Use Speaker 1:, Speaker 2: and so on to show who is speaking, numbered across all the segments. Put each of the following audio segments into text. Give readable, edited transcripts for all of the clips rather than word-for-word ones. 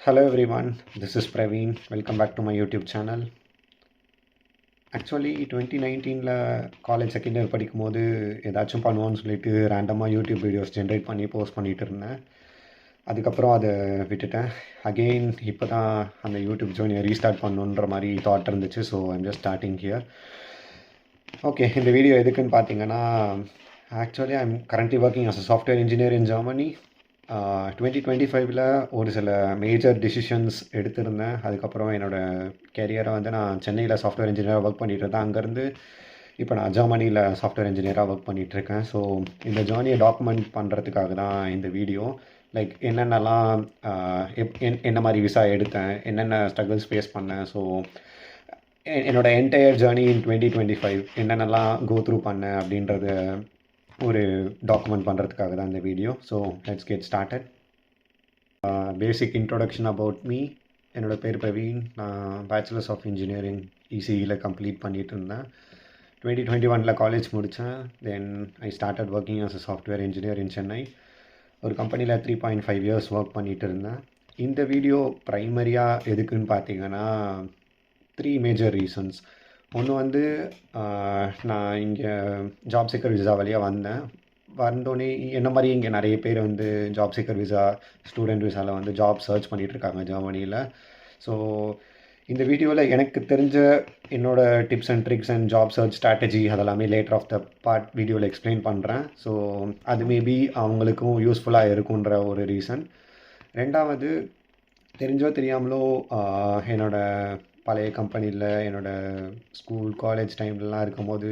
Speaker 1: Hello everyone, this is Praveen. Welcome back to my YouTube channel. Actually 2019ல் college second year படிக்கும்போது ஏதாச்சும் பண்ணுவோன்னு சொல்லிட்டு ரேண்டமாக யூடியூப் வீடியோஸ் ஜென்ரேட் பண்ணி போஸ்ட் பண்ணிகிட்டு இருந்தேன். அதுக்கப்புறம் அதை விட்டுட்டேன். அகெயின் இப்போ தான் அந்த யூடியூப் ஜேர்னியை ரீஸ்டார்ட் பண்ணணுன்ற மாதிரி தாட் இருந்துச்சு. So I'm just starting here. Okay, இந்த வீடியோ எதுக்குன்னு பார்த்தீங்கன்னா, actually I'm currently working as a software engineer in Germany. 2025ல் ஒரு சில மேஜர் டிசிஷன்ஸ் எடுத்திருந்தேன். அதுக்கப்புறம் என்னோடய கேரியரை வந்து நான் சென்னையில் சாஃப்ட்வேர் இன்ஜினியராக ஒர்க் பண்ணிகிட்டு இருந்தேன். அங்கேருந்து இப்போ நான் ஜெர்மனியில் சாஃப்ட்வேர் இன்ஜினியராக ஒர்க் பண்ணிகிட்ருக்கேன். ஸோ இந்த ஜேர்னியை டாக்குமெண்ட் பண்ணுறதுக்காக தான் இந்த வீடியோ. லைக் என்னென்னலாம் என்ன மாதிரி விசா எடுத்தேன், என்னென்ன ஸ்ட்ரகிள்ஸ் ஃபேஸ் பண்ணேன், ஸோ என்னோடய என்டையர் ஜேர்னி இன் 2025 என்னென்னலாம் கோ த்ரூ பண்ணேன் அப்படின்றத ஒரு டாக்குமெண்ட் பண்ணுறதுக்காக தான் இந்த video. So let's get started. Basic introduction about me. என்னோடய பேர் பிரவீன். நான் பேச்சுலர்ஸ் ஆஃப் இன்ஜினியரிங் இசிஇயில் கம்ப்ளீட் பண்ணிகிட்டு இருந்தேன். 2021ல் காலேஜ் முடித்தேன். Then I started working as a software engineer in Chennai. ஒரு கம்பெனியில் 3.5 இயர்ஸ் ஒர்க் பண்ணிகிட்டு இருந்தேன். இந்த வீடியோ ப்ரைமரியாக எதுக்குன்னு பார்த்தீங்கன்னா 3 மேஜர் ரீசன்ஸ். ஒன்று வந்து நான் இங்கே ஜாப் சீக்கர் விசா வழியாக வந்தோடனே என்ன மாதிரி இங்கே நிறைய பேர் வந்து ஜாப் சீக்கர் விசா, ஸ்டூடெண்ட் விசாவில் வந்து ஜாப் சர்ச் பண்ணிகிட்ருக்காங்க ஜெர்மனியில். ஸோ இந்த வீடியோவில் எனக்கு தெரிஞ்ச என்னோடய tips and tricks and job search strategy அதெல்லாமே லேட்டர் ஆஃப் த பார்ட் வீடியோவில் எக்ஸ்பிளைன் பண்ணுறேன். ஸோ அது மேபி அவங்களுக்கும் யூஸ்ஃபுல்லாக இருக்குன்ற ஒரு ரீசன். ரெண்டாவது, தெரிஞ்சோ தெரியாமலோ என்னோடய பழைய கம்பெனியில் என்னோடய ஸ்கூல் காலேஜ் டைம்லலாம் இருக்கும்போது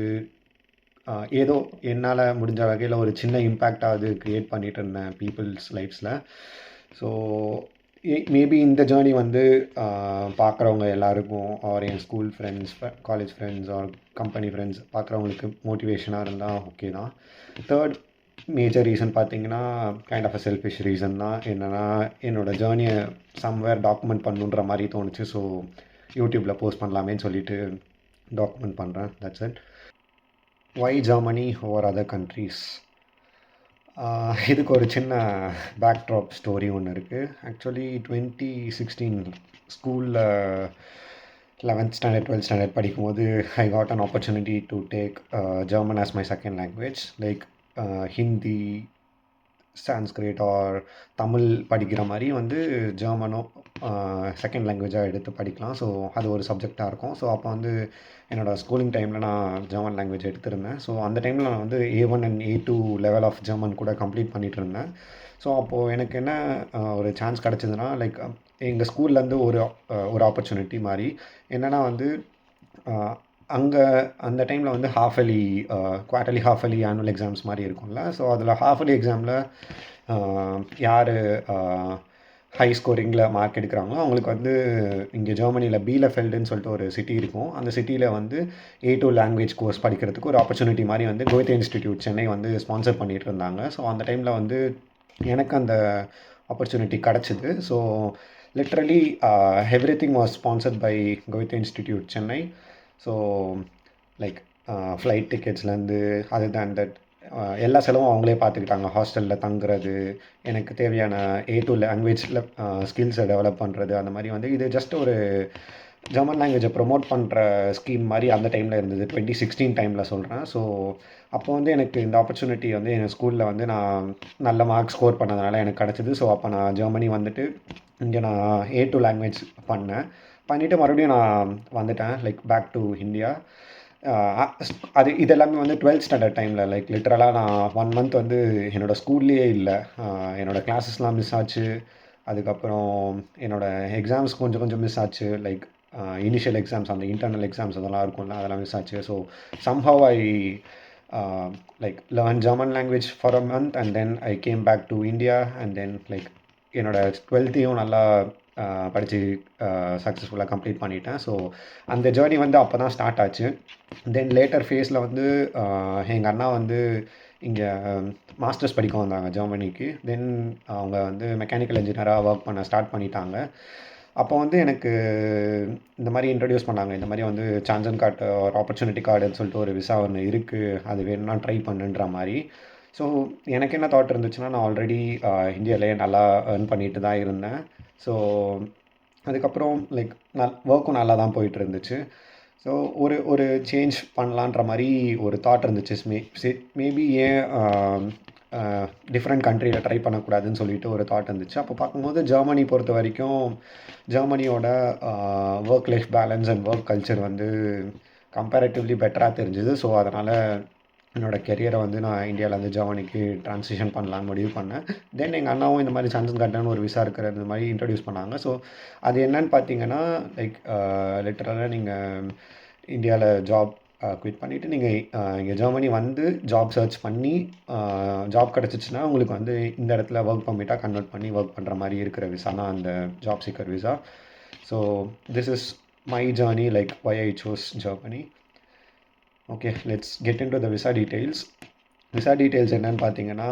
Speaker 1: ஏதோ என்னால் முடிஞ்ச வகையில் ஒரு சின்ன இம்பேக்டாவது க்ரியேட் பண்ணிகிட்டு இருந்தேன் பீப்புள்ஸ் லைஃப்ஸில். ஸோ மேபி இந்த ஜேர்னி வந்து பார்க்குறவங்க எல்லாருக்கும், ஆர் என் school friends, college friends or company friends பார்க்குறவங்களுக்கு மோட்டிவேஷனாக இருந்தால் ஓகே தான். தேர்ட் மேஜர் ரீசன் பார்த்தீங்கன்னா kind of a selfish reason தான். என்னென்னா என்னோடய ஜேர்னியை சம்வேர் டாக்குமெண்ட் பண்ணுன்ற மாதிரி தோணுச்சு. ஸோ யூடியூப்பில் போஸ்ட் பண்ணலாமேன்னு சொல்லிட்டு டாக்குமெண்ட் பண்ணுறேன். That's it. Why Germany over other countries? இதுக்கு ஒரு சின்ன பேக்ட்ராப் ஸ்டோரி ஒன்று இருக்குது. ஆக்சுவலி 2016 ஸ்கூலில் 11th ஸ்டாண்டர்ட் 12th ஸ்டாண்டர்ட் படிக்கும்போது I got an opportunity to take German as my second language. Like Hindi, Sanskrit or Tamil படிக்கிற மாதிரி வந்து ஜெர்மனோ செகண்ட் லாங்குவேஜாக எடுத்து படிக்கலாம். ஸோ அது ஒரு சப்ஜெக்டாக இருக்கும். ஸோ அப்போ வந்து என்னோடய ஸ்கூலிங் டைமில் நான் ஜெர்மன் லாங்குவேஜ் எடுத்திருந்தேன். ஸோ அந்த டைமில் நான் வந்து A1 and A2 level of German கூட கம்ப்ளீட் பண்ணிகிட்டு இருந்தேன். ஸோ அப்போது எனக்கு என்ன ஒரு சான்ஸ் கிடச்சிதுன்னா, லைக் எங்கள் ஸ்கூல்லேருந்து ஒரு ஆப்பர்ச்சுனிட்டி மாதிரி என்னென்னா வந்து அங்கே அந்த டைமில் வந்து ஹாஃபலி, குவார்ட்டர்லி, ஹாஃபலி, ஆனுவல் எக்ஸாம்ஸ் மாதிரி இருக்கும்ல. ஸோ அதில் ஹாஃபலி எக்ஸாமில் யார் ஹை ஸ்கோரிங்கில் மார்க் எடுக்கிறாங்களோ அவங்களுக்கு வந்து இங்கே ஜெர்மனியில் பீலஃபெல்டுன்னு சொல்லிட்டு ஒரு சிட்டி இருக்கும். அந்த சிட்டியில் வந்து A2 லாங்குவேஜ் கோர்ஸ் படிக்கிறதுக்கு ஒரு ஆப்பர்ச்சுனிட்டி மாதிரி வந்து கோயத்தே இன்ஸ்டிடியூட் சென்னை வந்து ஸ்பான்சர் பண்ணிகிட்டு இருந்தாங்க. ஸோ அந்த டைமில் வந்து எனக்கு அந்த ஆப்பர்ச்சுனிட்டி கிடச்சிது. So literally everything was sponsored by Goethe Institute Chennai. So like flight டிக்கெட்ஸ்லேருந்து அதர் தேன் தட் எல்லா செலவும் அவங்களே பார்த்துக்கிட்டாங்க. ஹாஸ்டலில் தங்குறது, எனக்கு தேவையான A2 லாங்குவேஜில் ஸ்கில்ஸை டெவலப் பண்ணுறது, அந்த மாதிரி வந்து இது ஜஸ்ட் ஒரு ஜெர்மன் லாங்குவேஜை ப்ரொமோட் பண்ணுற ஸ்கீம் மாதிரி அந்த டைமில் இருந்தது. 2016 டைமில் சொல்கிறேன். ஸோ அப்போ வந்து எனக்கு இந்த ஆப்பர்ச்சுனிட்டி வந்து எங்கள் ஸ்கூலில் வந்து நான் நல்ல மார்க் ஸ்கோர் பண்ணதுனால எனக்கு கிடச்சிது. ஸோ அப்போ நான் ஜெர்மனி வந்துட்டு இங்கே நான் A2 லாங்குவேஜ் பண்ணிவிட்டு மறுபடியும் நான் வந்துட்டேன், லைக் பேக் டு இந்தியா. அது இதெல்லாமே வந்து 12th ஸ்டாண்டர்ட் டைமில், லைக் லிட்ரலாக நான் 1 மந்த் வந்து என்னோடய ஸ்கூல்லேயே இல்லை. என்னோடய கிளாஸஸ்லாம் மிஸ் ஆச்சு. அதுக்கப்புறம் என்னோடய எக்ஸாம்ஸ் கொஞ்சம் மிஸ் ஆச்சு. லைக் இனிஷியல் எக்ஸாம்ஸ், அந்த இன்டர்னல் எக்ஸாம்ஸ் அதெல்லாம் இருக்கும்ல, அதெல்லாம் மிஸ் ஆச்சு. So somehow I like learn German language for a month and then I came back to India. And then like என்னோடய 12th நல்லா படித்து சக்ஸஸ்ஃபுல்லாக கம்ப்ளீட் பண்ணிட்டேன். ஸோ அந்த ஜேர்னி வந்து அப்போ தான் ஸ்டார்ட் ஆச்சு. தென் லேட்டர் ஃபேஸில் வந்து எங்கள் அண்ணா வந்து இங்கே மாஸ்டர்ஸ் படிக்க வந்தாங்க ஜெர்மனிக்கு. தென் அவங்க வந்து மெக்கானிக்கல் இன்ஜினியராக ஒர்க் பண்ண ஸ்டார்ட் பண்ணிட்டாங்க. அப்போ வந்து எனக்கு இந்த மாதிரி இன்ட்ரடியூஸ் பண்ணாங்க. இந்த மாதிரி வந்து சான்சன் கார்டு ஒரு ஆப்பர்ச்சுனிட்டி கார்டுன்னு சொல்லிட்டு ஒரு விசா ஒன்று இருக்குது, அது வேணும்னா ட்ரை பண்ணுன்ற மாதிரி. ஸோ எனக்கு என்ன தாட் இருந்துச்சுன்னா, நான் ஆல்ரெடி இந்தியாவிலே நல்லா ஏர்ன் பண்ணிட்டு தான் இருந்தேன். ஸோ அதுக்கப்புறம் லைக் ஒர்க்கும் நல்லா தான் போயிட்டு இருந்துச்சு. ஸோ ஒரு ஒரு சேஞ்ச் பண்ணலான்ற மாதிரி ஒரு தாட் இருந்துச்சு. மேபி ஏன் டிஃப்ரெண்ட் கண்ட்ரியில் ட்ரை பண்ணக்கூடாதுன்னு சொல்லிட்டு ஒரு தாட் இருந்துச்சு. அப்போ பார்க்கும்போது ஜெர்மனி பொறுத்த வரைக்கும் ஜெர்மனியோட work life balance and work culture வந்து கம்பேரிட்டிவ்லி பெட்டராக தெரிஞ்சுது. ஸோ அதனால் என்னோடய கெரியரை வந்து நான் இந்தியாவிலேருந்து ஜெர்மனிக்கு ட்ரான்சிஷன் பண்ணலான்னு முடிவு பண்ணேன். தென் எங்கள் அண்ணாவும் இந்த மாதிரி சான்சன் கார்டன்னு ஒரு விசா இருக்கிற இந்த மாதிரி இன்ட்ரடியூஸ் பண்ணாங்க. ஸோ அது என்னன்னு பார்த்தீங்கன்னா லைக் லிட்டரலாக நீங்கள் இந்தியாவில் ஜாப் குவிட் பண்ணிவிட்டு நீங்கள் இங்கே ஜெர்மனி வந்து ஜாப் சர்ச் பண்ணி ஜாப் கிடச்சிச்சின்னா உங்களுக்கு வந்து இந்த இடத்துல ஒர்க் பர்மிட்டாக கன்வெர்ட் பண்ணி ஒர்க் பண்ணுற மாதிரி இருக்கிற விசா தான் அந்த job seeker visa. So this is my journey like why I choose Germany. Okay, let's get into the visa details. Visa details என்னென்னு பார்த்தீங்கன்னா,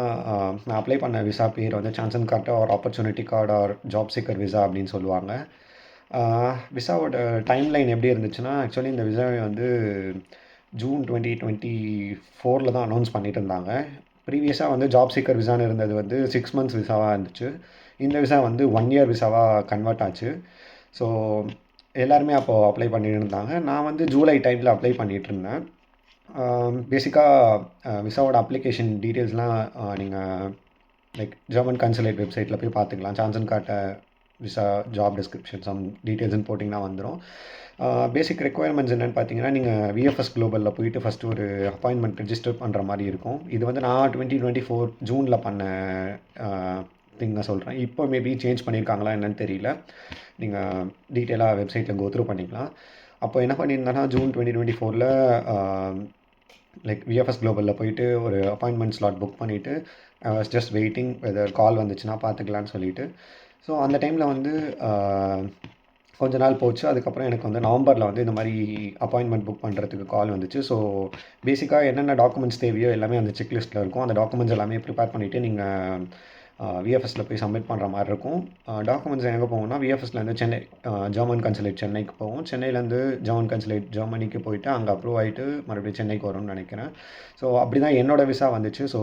Speaker 1: நான் அப்ளை பண்ண விசா பேர் வந்து சான்சன் card or opportunity card or job seeker visa அப்படின்னு சொல்லுவாங்க. விசாவோட timeline எப்படி இருந்துச்சுன்னா, ஆக்சுவலி இந்த விசாவை வந்து ஜூன் 2024 தான் அனௌன்ஸ் பண்ணிட்டு இருந்தாங்க. ப்ரீவியஸாக வந்து ஜாப் சீக்கர் விசான்னு இருந்தது வந்து 6 மந்த்ஸ் விசாவாக இருந்துச்சு. இந்த விசா வந்து 1 இயர் விசாவாக கன்வெர்ட் ஆச்சு. ஸோ எல்லாருமே அப்போது அப்ளை பண்ணிட்டு இருந்தாங்க. நான் வந்து ஜூலை டைமில் அப்ளை பண்ணிகிட்டு இருந்தேன். பேசிக்காக விசாவோட அப்ளிகேஷன் டீட்டெயில்ஸ்லாம் நீங்கள் லைக் ஜெர்மன் கன்சுலேட் வெப்சைட்டில் போய் பார்த்துக்கலாம். சான்சன் கார்ட்டை விசா ஜாப் டிஸ்கிரிப்ஷன் சம் டீட்டெயில்ஸ்னு போட்டிங்கன்னா வந்துடும். பேசிக் ரெக்குயர்மெண்ட்ஸ் என்னென்னு பார்த்தீங்கன்னா, நீங்கள் விஎஃப்எஸ் குளோபலில் போயிட்டு ஃபஸ்ட்டு ஒரு அப்பாயின்மெண்ட் ரிஜிஸ்டர் பண்ணுற மாதிரி இருக்கும். இது வந்து நான் 2024 ஜூனில் பண்ண திங்கை சொல்கிறேன். இப்போ மேபி சேஞ்ச் பண்ணியிருக்காங்களா என்னன்னு தெரியல. நீங்கள் டீட்டெயிலாக வெப்சைட்டில் கோத்ரூ பண்ணிக்கலாம். அப்போ என்ன பண்ணியிருந்தேன்னா, ஜூன் 2024 லைக் விஎஃப்எஸ் குளோபலில் போயிட்டு ஒரு அப்பாயின்மெண்ட் ஸ்லாட் புக் பண்ணிவிட்டு I was just waiting whether call வந்துச்சுன்னா பார்த்துக்கலான்னு சொல்லிவிட்டு. ஸோ அந்த டைமில் வந்து கொஞ்ச நாள் போச்சு. அதுக்கப்புறம் எனக்கு வந்து நவம்பரில் வந்து இந்த மாதிரி அப்பாயின்மெண்ட் புக் பண்ணுறதுக்கு கால் வந்துச்சு. ஸோ பேசிக்காக என்னென்ன டாக்குமெண்ட்ஸ் தேவையோ எல்லாமே அந்த செக்லிஸ்ட்டில் இருக்கும். அந்த டாக்குமெண்ட்ஸ் எல்லாமே ப்ரிப்பேர் பண்ணிவிட்டு நீங்கள் விஎஃப்எஸில் போய் சப்மிட் பண்ணுற மாதிரி இருக்கும். டாக்குமெண்ட்ஸ் எங்கே போவோம்னா, விஎஃப்எஸ்லேருந்து சென்னை ஜெர்மன் கன்சுலேட் சென்னைக்கு போவோம். சென்னையிலேருந்து ஜெர்மன் கன்சுலேட் ஜெர்மனிக்கு போயிட்டு அங்கே அப்ரூவ் ஆகிட்டு மறுபடியும் சென்னைக்கு வரும்னு நினைக்கிறேன். ஸோ அப்படி தான் என்னோடய விசா வந்துச்சு. ஸோ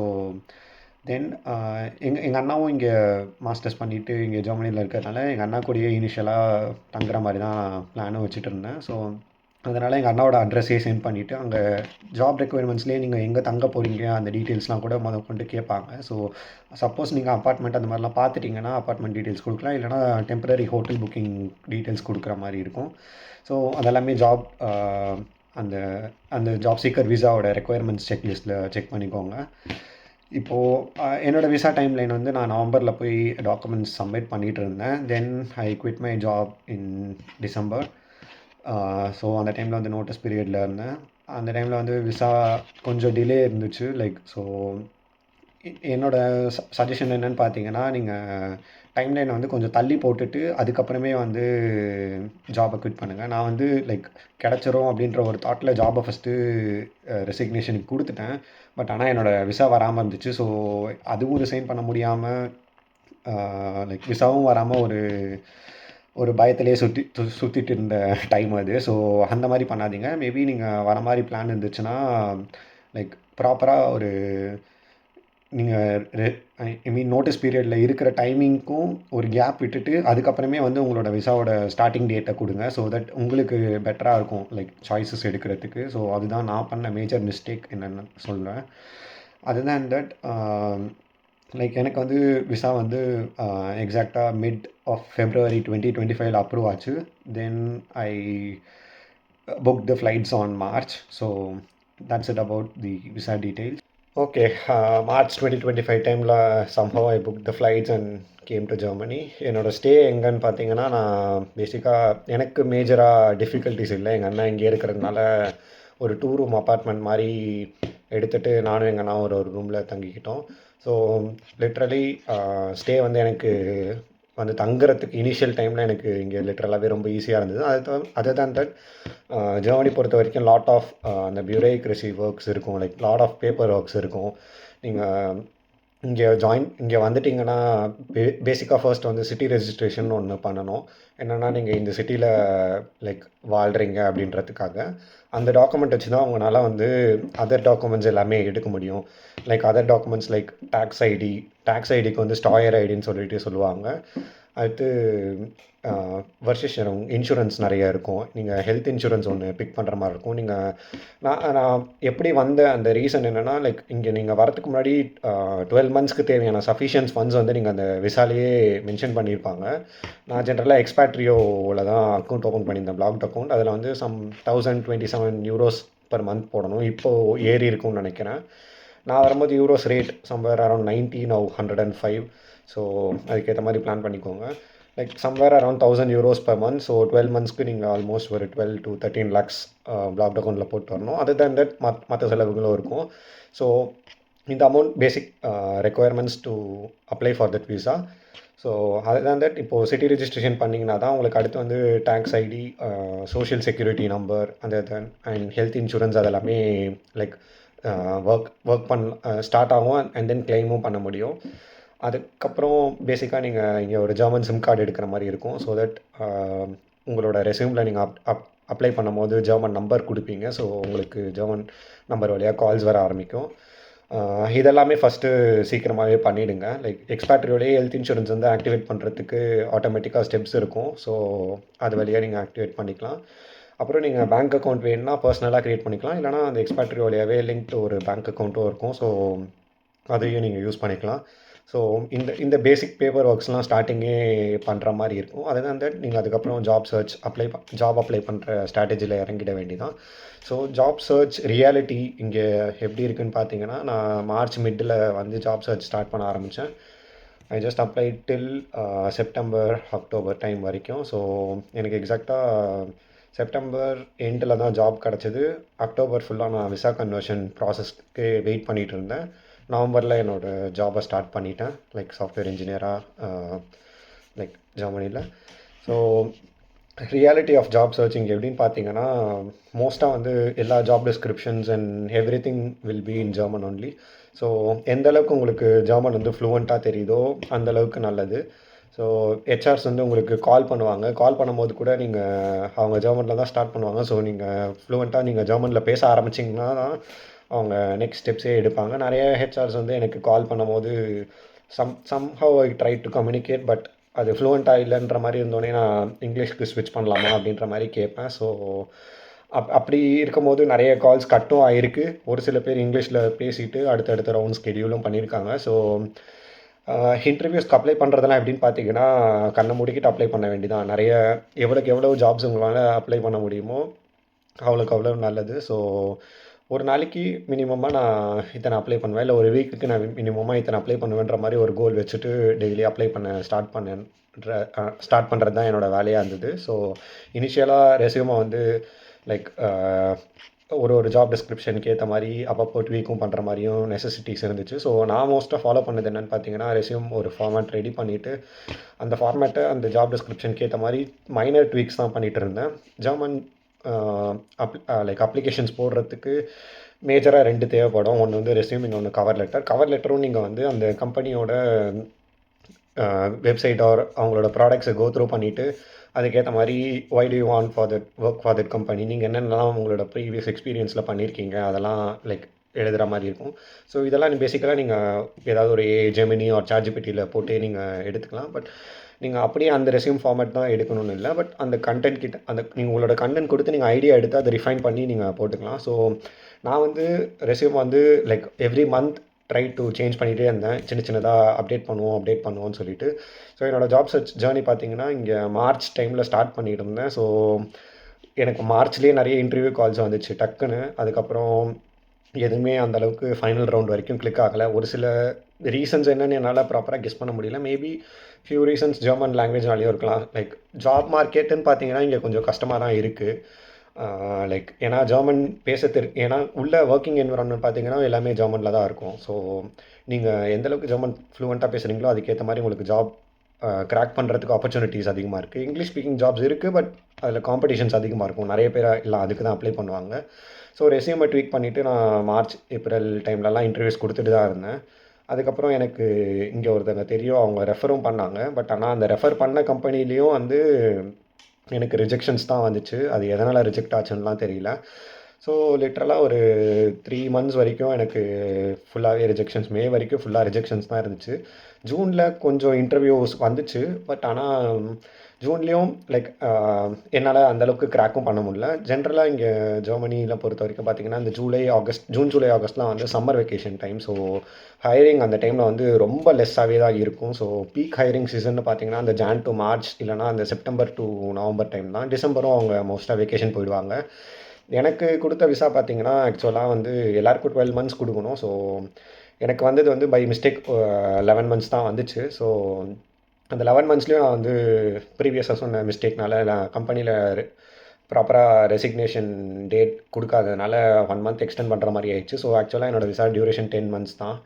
Speaker 1: தென் எங்கள் அண்ணாவும் இங்கே மாஸ்டர்ஸ் பண்ணிவிட்டு இங்கே ஜெர்மனியில் இருக்கிறதுனால எங்கள் அண்ணா கூடயே இனிஷியலாக தங்குற மாதிரி தான் பிளானும் வச்சுட்டு இருந்தேன். ஸோ அதனால் எங்கள் அண்ணாவோட அட்ரஸே சென்ட் பண்ணிவிட்டு அங்கே ஜாப் ரெக்குயர்மெண்ட்ஸ்லேயே நீங்கள் எங்கே தங்க போகிறீங்க அந்த டீட்டெயில்ஸ்லாம் கூட கொண்டு கேட்பாங்க. ஸோ சப்போஸ் நீங்கள் அப்பார்ட்மெண்ட் அந்த மாதிரிலாம் பார்த்துட்டிங்கன்னா அப்பார்ட்மெண்ட் டீட்டெயில்ஸ் கொடுக்கலாம். இல்லைனா டெம்பரரி ஹோட்டல் புக்கிங் டீட்டெயில்ஸ் கொடுக்குற மாதிரி இருக்கும். ஸோ அதெல்லாமே ஜாப் அந்த அந்த ஜாப் சீக்கர் விசாவோட ரெக்குயர்மெண்ட்ஸ் செக்லிஸ்ட்டில் செக் பண்ணிக்கோங்க. இப்போது என்னோடய விசா டைம்லைன் வந்து நான் நவம்பரில் போய் டாக்குமெண்ட்ஸ் சப்மிட் பண்ணிகிட்டு இருந்தேன். Then I quit my job in December. So அந்த டைமில் வந்து நோட்டீஸ் பீரியடில் இருந்தேன். அந்த டைமில் வந்து விசா கொஞ்சம் டிலே இருந்துச்சு. லைக் ஸோ என்னோடய சஜஷன் என்னென்னு பார்த்தீங்கன்னா, நீங்கள் டைம்லைனை வந்து கொஞ்சம் தள்ளி போட்டுட்டு அதுக்கப்புறமே வந்து ஜாபை குவிட் பண்ணுங்கள். நான் வந்து லைக் கிடச்சிரும் அப்படின்ற ஒரு தாட்டில் ஜாபை ஃபஸ்ட்டு ரெசிக்னேஷனுக்கு கொடுத்துட்டேன். பட் ஆனால் என்னோடய விசா வராமல் இருந்துச்சு. ஸோ அதுவும் ரிசைன் பண்ண முடியாமல் லைக் விசாவும் வராமல் ஒரு பயத்திலே சுற்றிட்டு இருந்த டைம் அது. ஸோ அந்த மாதிரி பண்ணாதீங்க. மேபி நீங்கள் வர மாதிரி பிளான் இருந்துச்சுன்னா லைக் ப்ராப்பராக ஒரு நீங்கள் ஐ மீன் நோட்டீஸ் பீரியடில் இருக்கிற டைமிங்க்கும் ஒரு கேப் விட்டுட்டு அதுக்கப்புறமே வந்து உங்களோட விசாவோட ஸ்டார்டிங் டேட்டை கொடுங்க. ஸோ தட் உங்களுக்கு பெட்டராக இருக்கும் லைக் சாய்ஸஸ் எடுக்கிறதுக்கு. ஸோ அதுதான் நான் பண்ண மேஜர் மிஸ்டேக் என்னென்னு சொல்கிறேன். அதுதான் தட் லைக் எனக்கு வந்து விசா வந்து எக்ஸாக்டாக மிட் ஆஃப் ஃபெப்ரவரி 2025 அப்ரூவ் ஆச்சு. Then I book the flights on March. So that's it about the visa details. Okay, March 2025 டைமில் somehow I book the flights and came to Germany. என்னோடய stay எங்கேன்னு பார்த்தீங்கன்னா, நான் பேசிக்காக எனக்கு மேஜராக டிஃபிகல்ட்டிஸ் இல்லை. எங்கள் அண்ணா இங்கே இருக்கிறதுனால ஒரு 2 ரூம் அப்பார்ட்மெண்ட் மாதிரி எடுத்துகிட்டு நானும் எங்கள் அண்ணா ஒரு ரூமில் தங்கிக்கிட்டோம். ஸோ லிட்ரலி ஸ்டே வந்து எனக்கு வந்து தங்குறதுக்கு இனிஷியல் டைமில் எனக்கு இங்கே லிட்ரலாகவே ரொம்ப ஈஸியாக இருந்தது. அதர் தேன் தட் ஜெர்மனி பொறுத்த வரைக்கும் லாட் ஆஃப் அந்த பியூரோக்ரசி ஒர்க்ஸ் இருக்கும். Like lot of paper works இருக்கும். நீங்கள் இங்கே வந்துட்டிங்கன்னா பேசிக்காக ஃபர்ஸ்ட் வந்து சிட்டி ரெஜிஸ்ட்ரேஷன் ஒன்று பண்ணணும். என்னென்னா நீங்கள் இந்த சிட்டியில் லைக் வாழ்கிறீங்க அப்படின்றதுக்காக அந்த டாக்குமெண்ட் வச்சு தான் உங்களால் வந்து அதர் டாக்குமெண்ட்ஸ் எல்லாமே எடுக்க முடியும். Like other documents like tax ஐடிக்கு வந்து ஸ்டாயர் ஐடின்னு சொல்லிட்டு சொல்லுவாங்க. அடுத்து வர்ஷேஷன் இன்சூரன்ஸ் நிறைய இருக்கும். நீங்கள் ஹெல்த் இன்சூரன்ஸ் ஒன்று பிக் பண்ணுற மாதிரி இருக்கும். நான் எப்படி வந்த அந்த ரீசன் என்னென்னா, லைக் இங்கே நீங்கள் வரதுக்கு முன்னாடி 12 மந்த்ஸ்க்கு தேவையான சஃபிஷியன்ஸ் ஃபண்ட்ஸ் வந்து நீங்கள் அந்த விசாலேயே மென்ஷன் பண்ணியிருப்பாங்க. நான் ஜென்ரலாக எக்ஸ்பேட்ரியோவில் தான் அக்கௌண்ட் ஓப்பன் பண்ணியிருந்தேன், பிளாக்ட் அக்கௌண்ட். அதில் வந்து சம் 1027 euros பர் மந்த் போடணும். இப்போது ஏறி இருக்கும்னு நினைக்கிறேன். நான் வரும்போது euros rate somewhere around 90, now 105. So அதுக்கேற்ற மாதிரி பிளான் பண்ணிக்கோங்க. Like somewhere around 1000 euros per month. So 12 மந்த்ஸ்க்கு நீங்கள் ஆல்மோஸ்ட் ஒரு 12 to 13 lakhs பிளாக்ட் அக்கௌண்ட்டில் போட்டு வரணும். அது தான் தட் மற்ற செலவுகளும் இருக்கும். ஸோ இந்த amount basic requirements to apply for that visa. So அதுதான் தட் இப்போது சிட்டி ரெஜிஸ்ட்ரேஷன் பண்ணிங்கன்னா தான் உங்களுக்கு அடுத்து வந்து tax ID, social security number, அந்த அண்ட் ஹெல்த் இன்சூரன்ஸ் அதெல்லாமே லைக் ஒர்க் ஸ்டார்ட் ஆகும். அண்ட் தென் கிளைமும் பண்ண முடியும். அதுக்கப்புறம் பேசிக்காக நீங்கள் இங்கே ஒரு ஜெர்மன் சிம் கார்டு எடுக்கிற மாதிரி இருக்கும். ஸோ தட் உங்களோட ரெஸ்யூமில் நீங்கள் அப்ளை பண்ணும்போது ஜெர்மன் நம்பர் கொடுப்பீங்க. ஸோ உங்களுக்கு ஜெர்மன் நம்பர் வழியாக கால்ஸ் வர ஆரம்பிக்கும். இதெல்லாமே ஃபஸ்ட்டு சீக்கிரமாகவே பண்ணிவிடுங்க. லைக் எக்ஸ்பேட்ரியோலேயே ஹெல்த் இன்சூரன்ஸ் வந்து ஆக்டிவேட் பண்ணுறதுக்கு ஆட்டோமேட்டிக்காக ஸ்டெப்ஸ் இருக்கும். ஸோ அது வழியாக நீங்கள் ஆக்டிவேட் பண்ணிக்கலாம். அப்புறம் நீங்கள் பேங்க் அக்கௌண்ட் வேணும்னா பர்சனலாக க்ரியேட் பண்ணிக்கலாம். இல்லைனா அந்த எக்ஸ்பேட்ரி வழியாகவே லிங்க் ஒரு பேங்க் அக்கௌண்ட்டும் இருக்கும். ஸோ அதையும் நீங்கள் யூஸ் பண்ணிக்கலாம். ஸோ இந்த பேசிக் பேப்பர் ஒர்க்ஸ்லாம் ஸ்டார்டிங்கே பண்ணுற மாதிரி இருக்கும். அதுதான் தட் நீங்கள் அதுக்கப்புறம் ஜாப் அப்ளை பண்ணுற ஸ்ட்ராட்டஜியில் இறங்கிட வேண்டிதான். ஸோ ஜாப் சர்ச் ரியாலிட்டி இங்கே எப்படி இருக்குதுன்னு பார்த்தீங்கன்னா, நான் மார்ச் மிட்டில் வந்து ஜாப் சர்ச் ஸ்டார்ட் பண்ண ஆரம்பித்தேன். I just apply till September October time வரைக்கும். ஸோ எனக்கு எக்ஸாக்டாக செப்டம்பர் எண்டில் தான் ஜாப் கிடச்சிது. அக்டோபர் ஃபுல்லாக நான் விசா கன்வர்ஷன் ப்ராசஸ்க்கு வெயிட் பண்ணிகிட்டு இருந்தேன். நவம்பரில் என்னோடய ஜாபை ஸ்டார்ட் பண்ணிட்டேன், லைக் சாஃப்ட்வேர் இன்ஜினியராக லைக் ஜெர்மனியில். So reality of job searching எப்படின்னு பார்த்தீங்கன்னா, மோஸ்ட்டாக வந்து எல்லா job descriptions and everything will be in German only. So எந்தளவுக்கு உங்களுக்கு ஜெர்மன் வந்து ஃப்ளூவெண்ட்டாக தெரியுதோ அந்தளவுக்கு நல்லது. ஸோ ஹெச்ஆர்ஸ் வந்து உங்களுக்கு கால் பண்ணுவாங்க. கால் பண்ணும்போது கூட அவங்க ஜெர்மனில் தான் ஸ்டார்ட் பண்ணுவாங்க. ஸோ நீங்கள் ஃப்ளூவெண்ட்டாக நீங்கள் ஜெர்மனில் பேச ஆரம்பிச்சிங்கன்னா தான் அவங்க நெக்ஸ்ட் ஸ்டெப்ஸே எடுப்பாங்க. நிறைய ஹெச்ஆர்ஸ் வந்து எனக்கு கால் பண்ணும்போது somehow I try to communicate, but அது ஃப்ளூவெண்ட்டாக இல்லைன்ற மாதிரி இருந்தோடனே நான் இங்கிலீஷ்க்கு ஸ்விட்ச் பண்ணலாமா அப்படின்ற மாதிரி கேட்பேன். ஸோ அப்படி இருக்கும்போது நிறைய கால்ஸ் கட்டும் ஆகிருக்கு. ஒரு சில பேர் இங்கிலீஷில் பேசிவிட்டு அடுத்தடுத்த ரவுண்ட் ஸ்கெடியூலும் பண்ணியிருக்காங்க. ஸோ இன்டர்வியூஸ்க்கு அப்ளை பண்ணுறதெல்லாம் எப்படின்னு பார்த்தீங்கன்னா, கண்ணை மூடிக்கிட்டு அப்ளை பண்ண வேண்டியதான். எவ்வளோக்கு எவ்வளோ ஜாப்ஸ் உங்களால் அப்ளை பண்ண முடியுமோ அவ்வளோக்கு அவ்வளோ நல்லது. ஸோ ஒரு நாளைக்கு மினிமமாக நான் இத்தனை அப்ளை பண்ணுவேன், இல்லை ஒரு வீக்குக்கு நான் மினிமமாக இத்தனை அப்ளை பண்ணுவேன்ற மாதிரி ஒரு கோல் வச்சுட்டு டெய்லி அப்ளை பண்ண ஸ்டார்ட் பண்ணுறது தான் என்னோடய வேலையாக இருந்தது. ஸோ இனிஷியலாக ரெஸ்யூமை வந்து லைக் ஒரு ஜாப் டிஸ்கிரிப்ஷனுக்கு ஏற்ற மாதிரி அப்பப்போ ட்வீக்கும் பண்ணுற மாதிரியும் நெசசிட்டிஸ் இருந்துச்சு. ஸோ நான் மோஸ்ட்டாக ஃபாலோ பண்ணது என்னென்னு பார்த்தீங்கன்னா, ரெஸ்யூம் ஒரு ஃபார்மேட் ரெடி பண்ணிவிட்டு அந்த ஃபார்மேட்டை அந்த ஜாப் டிஸ்கிரிப்ஷனுக்கு ஏற்ற மாதிரி மைனர் ட்வீக்ஸ் தான் பண்ணிகிட்டு இருந்தேன். ஜெர்மன் லைக் அப்ளிகேஷன்ஸ் போடுறதுக்கு மேஜராக 2 தேவைப்படும். ஒன்று வந்து ரெஸ்யூம், இன்னொன்று கவர் லெட்டர். கவர் லெட்டரும் நீங்கள் வந்து அந்த கம்பெனியோட வெப்சைட் ஆர் அவங்களோட ப்ராடக்ட்ஸை கோ த்ரூ பண்ணிவிட்டு அதுக்கேற்ற மாதிரி why do you want for that work for that company, நீங்கள் என்னென்னலாம் உங்களோட ப்ரீவியஸ் எக்ஸ்பீரியன்ஸில் பண்ணியிருக்கீங்க அதெல்லாம் லைக் எழுதுகிற மாதிரி இருக்கும். ஸோ இதெல்லாம் பேசிக்கலாக நீங்கள் ஏதாவது ஒரு ஜெமினி ஆர் சாட்ஜிபிட்டியில் போட்டு நீங்கள் எடுத்துக்கலாம். பட் நீங்கள் அப்படியே அந்த ரெஸ்யூம் ஃபார்மேட் தான் எடுக்கணும்னு இல்லை. பட் அந்த கண்டென்ட் கிட்ட நீங்கள் உங்களோட கண்டென்ட் கொடுத்து நீங்கள் ஐடியா எடுத்து அதை ரிஃபைன் பண்ணி நீங்கள் போட்டுக்கலாம். ஸோ நான் வந்து ரெஸ்யூம் வந்து like every month try to change பண்ணிகிட்டே இருந்தேன். சின்னதாக அப்டேட் பண்ணுவோம்னு சொல்லிட்டு. ஸோ என்னோடய ஜாப் சர்ச் ஜேர்னி பார்த்தீங்கன்னா, இங்கே மார்ச் டைமில் ஸ்டார்ட் பண்ணிகிட்டு இருந்தேன். ஸோ எனக்கு மார்ச்லேயே நிறைய இன்டர்வியூ கால்ஸ் வந்துச்சு டக்குன்னு. அதுக்கப்புறம் எதுவுமே அந்தளவுக்கு ஃபைனல் ரவுண்ட் வரைக்கும் கிளிக் ஆகலை. ஒரு சில ரீசன்ஸ் என்னென்னு என்னால் ப்ராப்பராக கெஸ் பண்ண முடியல. மேபி ஃபியூ ரீசன்ஸ் ஜெர்மன் லாங்குவேஜ்னாலேயும் இருக்கலாம். லைக் ஜாப் மார்க்கெட்டுன்னு பார்த்தீங்கன்னா இங்கே கொஞ்சம் கஷ்டமாக தான் இருக்குது. லைக் ஏன்னா ஜெர்மன் ஏன்னா உள்ள ஒர்க்கிங் என்விரான்மெண்ட் பார்த்தீங்கன்னா எல்லாமே ஜெர்மனில் தான் இருக்கும். ஸோ நீங்கள் எந்தளவுக்கு ஜெர்மன் ஃப்ளூவெண்ட்டாக பேசுகிறீங்களோ அதுக்கேற்ற மாதிரி உங்களுக்கு ஜாப் கிராக் பண்ணுறதுக்கு ஆப்பர்ச்சுனிட்டிஸ் அதிகமாக இருக்குது. இங்கிலீஷ் ஸ்பீக்கிங் ஜாப்ஸ் இருக்குது, பட் அதில் காம்படிஷன்ஸ் அதிகமாக இருக்கும். நிறைய பேர் இல்லை அதுக்கு தான் அப்ளை பண்ணுவாங்க. ஸோ ரெஸ்யூமை ட்வீக் பண்ணிவிட்டு நான் மார்ச் ஏப்ரல் டைம்லலாம் இன்டர்வியூஸ் கொடுத்துட்டு தான் இருந்தேன். அதுக்கப்புறம் எனக்கு இங்கே ஒருத்தங்க தெரியும், அவங்க ரெஃபரும் பண்ணாங்க. பட் ஆனால் அந்த ரெஃபர் பண்ண கம்பெனிலேயும் வந்து எனக்கு ரிஜெக்ஷன்ஸ் தான் வந்துச்சு. அது எதனால் ரிஜெக்ட் ஆச்சுன்னெலாம் தெரியல. ஸோ லிட்ரலாக ஒரு 3 மந்த்ஸ் வரைக்கும் எனக்கு ஃபுல்லாகவே ரிஜெக்ஷன்ஸ். மே வரைக்கும் ஃபுல்லாக ரிஜெக்ஷன்ஸ் தான் இருந்துச்சு. ஜூனில் கொஞ்சம் இன்டர்வியூஸ் வந்துச்சு. பட் ஆனால் ஜூன்லேயும் லைக் என்னால் அந்தளவுக்கு க்ராக்கும் பண்ண முடியல. ஜென்ரலாக இங்கே ஜெர்மனியில் பொறுத்த வரைக்கும் பார்த்தீங்கன்னா, இந்த ஜூன், ஜூலை, ஆகஸ்ட்லாம் வந்து summer vacation time. So hiring அந்த டைமில் வந்து ரொம்ப லெஸ்ஸாகவே தான் இருக்கும். ஸோ பீக் ஹையரிங் சீசன்னு பார்த்தீங்கன்னா, அந்த ஜான் டு மார்ச் இல்லைனா அந்த செப்டம்பர் டு நவம்பர் டைம் தான். டிசம்பரும் அவங்க மோஸ்ட்டாக வெக்கேஷன் போயிடுவாங்க. எனக்கு கொடுத்த விசா பார்த்தீங்கன்னா, ஆக்சுவலாக வந்து எல்லாருக்கும் 12 மந்த்ஸ் கொடுக்கணும். ஸோ எனக்கு வந்தது வந்து பை மிஸ்டேக் 11 மந்த்ஸ் தான் வந்துச்சு. ஸோ அந்த 11 மந்த்ஸ்லேயும் நான் வந்து ப்ரீவியஸாக சொன்ன மிஸ்டேக்னால நான் கம்பெனியில் ப்ராப்பராக ரெசிக்னேஷன் டேட் கொடுக்காததுனால 1 மந்த் எக்ஸ்டெண்ட் பண்ணுற மாதிரி ஆயிடுச்சு. ஸோ ஆக்சுவலாக என்னோடய விசா டியூரேஷன் 10 மந்த்ஸ் தான்.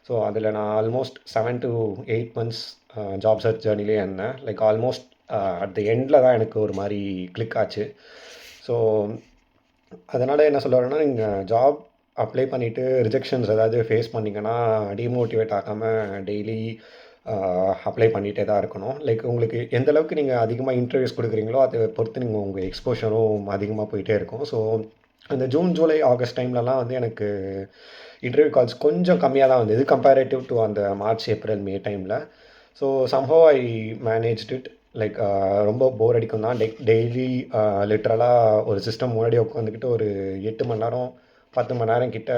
Speaker 1: ஸோ அதில் நான் almost 7 to 8 months job search ஜேர்னிலே இருந்தேன். லைக் ஆல்மோஸ்ட் அட் த எண்டில் தான் எனக்கு ஒரு மாதிரி கிளிக் ஆச்சு. ஸோ அதனால் என்ன சொல்ல வரேன்னா, நீங்கள் ஜாப் அப்ளை பண்ணிவிட்டு ரிஜெக்ஷன்ஸ் ஏதாவது ஃபேஸ் பண்ணிங்கன்னா டிமோட்டிவேட் ஆகாமல் டெய்லி அப்ளை பண்ணிகிட்டே தான் இருக்கணும். லைக் உங்களுக்கு எந்த அளவுக்கு நீங்கள் அதிகமாக இன்டர்வியூஸ் கொடுக்குறீங்களோ அதை பொறுத்து நீங்கள் உங்கள் எக்ஸ்போஷரும் அதிகமாக போயிட்டே இருக்கும். ஸோ அந்த ஜூன், ஜூலை, ஆகஸ்ட் டைம்லலாம் வந்து எனக்கு இன்டர்வியூ கால்ஸ் கொஞ்சம் கம்மியாக தான் வந்தது கம்பேரேட்டிவ் டு அந்த மார்ச், ஏப்ரல், மே டைமில். So somehow I managed it. Like ரொம்ப போர் அடிக்கும் தான். டெய்லி லிட்ரலாக ஒரு சிஸ்டம் முன்னாடி உட்காந்துக்கிட்டு ஒரு 8 மணி நேரம் 10 மணி நேரம் கிட்ட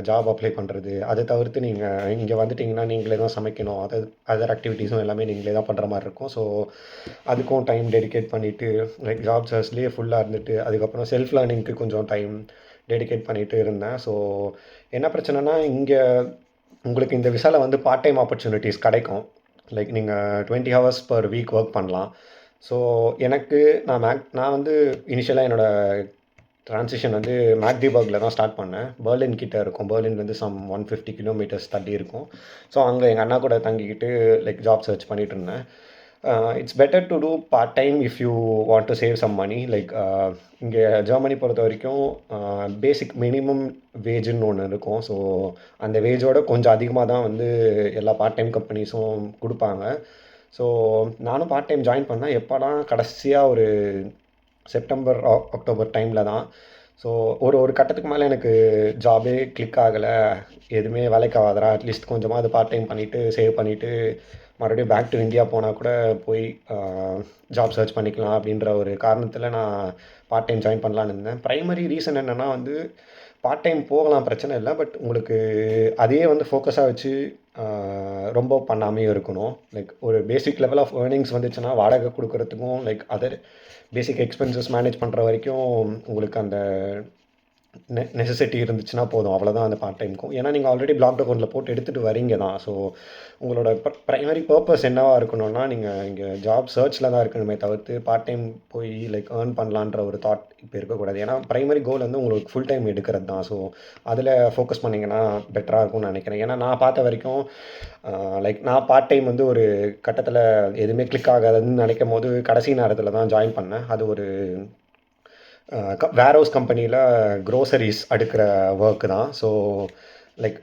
Speaker 1: ஜாப் அப்ளை பண்ணுறது. அதை தவிர்த்து நீங்கள் இங்கே வந்துட்டிங்கன்னா நீங்களே தான் சமைக்கணும். அதர் ஆக்டிவிட்டீஸும் எல்லாமே நீங்களே தான் பண்ணுற மாதிரி இருக்கும். ஸோ அதுக்கும் டைம் டெடிகேட் பண்ணிவிட்டு லைக் ஜாப் சர்ச்லேயே ஃபுல்லாக இருந்துட்டு அதுக்கப்புறம் செல்ஃப் லேர்னிங்க்கு கொஞ்சம் டைம் டெடிகேட் பண்ணிகிட்டு இருந்தேன். ஸோ என்ன பிரச்சனைனா, இங்கே உங்களுக்கு இந்த விசாவில் வந்து பார்ட் டைம் ஆப்பர்ச்சுனிட்டிஸ் கிடைக்கும். லைக் நீங்கள் 20 ஹவர்ஸ் பர் வீக் ஒர்க் பண்ணலாம். ஸோ எனக்கு நான் வந்து இனிஷியலாக என்னோடய ட்ரான்சிஷன் வந்து மேக்டிபர்கில் தான் ஸ்டார்ட் பண்ணேன். பெர்லின் கிட்டே இருக்கும். பெர்லின்லேருந்து 150 கிலோமீட்டர்ஸ் தள்ளி இருக்கும். ஸோ அங்கே எங்கள் அண்ணா கூட தங்கிக்கிட்டு லைக் ஜாப் சர்ச் பண்ணிகிட்டு இருந்தேன். It's better to do part time if you want to save some money. Like இங்கே ஜெர்மனி பொறுத்த வரைக்கும் பேசிக் மினிமம் வேஜுன்னு ஒன்று இருக்கும். ஸோ அந்த வேஜோட கொஞ்சம் அதிகமாக தான் வந்து எல்லா பார்ட் டைம் கம்பெனிஸும் கொடுப்பாங்க. ஸோ நானும் பார்ட் டைம் ஜாயின் பண்ணேன். எப்போனா கடைசியாக ஒரு செப்டம்பர், அக்டோபர் டைமில் தான். ஸோ ஒரு கட்டத்துக்கு மேலே எனக்கு ஜாபே கிளிக் ஆகலை. எதுவுமே வேலைக்கு ஆகாதரா, அட்லீஸ்ட் கொஞ்சமாக அது பார்ட் டைம் பண்ணிவிட்டு சேவ் பண்ணிவிட்டு மறுபடியும் பேக் டு இந்தியா போனால் கூட போய் ஜாப் சர்ச் பண்ணிக்கலாம் அப்படின்ற ஒரு காரணத்தில் நான் பார்ட் டைம் ஜாயின் பண்ணலான்னு இருந்தேன். ப்ரைமரி ரீசன் என்னென்னா வந்து பார்ட் டைம் போகலாம், பிரச்சனை இல்லை. பட் உங்களுக்கு அதையே வந்து ஃபோக்கஸாக வச்சு ரொம்ப பண்ணாமையும் இருக்கணும். லைக் ஒரு பேசிக் லெவல் ஆஃப் ஏர்னிங்ஸ் வந்துச்சுன்னா வாடகை கொடுக்குறதுக்கும் லைக் அதர் பேசிக் எக்ஸ்பென்சஸ் மேனேஜ் பண்ணுற வரைக்கும் உங்களுக்கு அந்த நெசசிட்டி இருந்துச்சுன்னா போதும். அவ்வளோதான் அந்த பார்ட் டைமுக்கும். ஏன்னா நீங்கள் ஆல்ரெடி பிளாக் அக்கௌண்ட்டில் போட்டு எடுத்துகிட்டு வரீங்க தான். ஸோ உங்களோட ப்ரைமரி பர்பஸ் என்னவாக இருக்கணும்னா, நீங்கள் இங்கே ஜாப் சர்ச்சில் தான் இருக்கணுமே தவிர்த்து பார்ட் டைம் போய் லைக் ஏர்ன் பண்ணலான்ற ஒரு தாட் இப்போ இருக்கக்கூடாது. ஏன்னா ப்ரைமரி கோல் வந்து உங்களுக்கு ஃபுல் டைம் எடுக்கிறது தான். ஸோ அதில் ஃபோக்கஸ் பண்ணிங்கன்னா பெட்டராக இருக்கும்னு நினைக்கிறேன். ஏன்னா நான் பார்த்த வரைக்கும் லைக் நான் பார்ட் டைம் வந்து ஒரு கட்டத்தில் எதுவுமே கிளிக் ஆகாதுன்னு நினைக்கும் போது கடைசி நேரத்தில் தான் ஜாயின் பண்ணேன். அது ஒரு வேர்ஹவுஸ் கம்பெனியில் க்ரோசரிஸ் அடுக்கிற ஒர்க்கு தான். ஸோ லைக்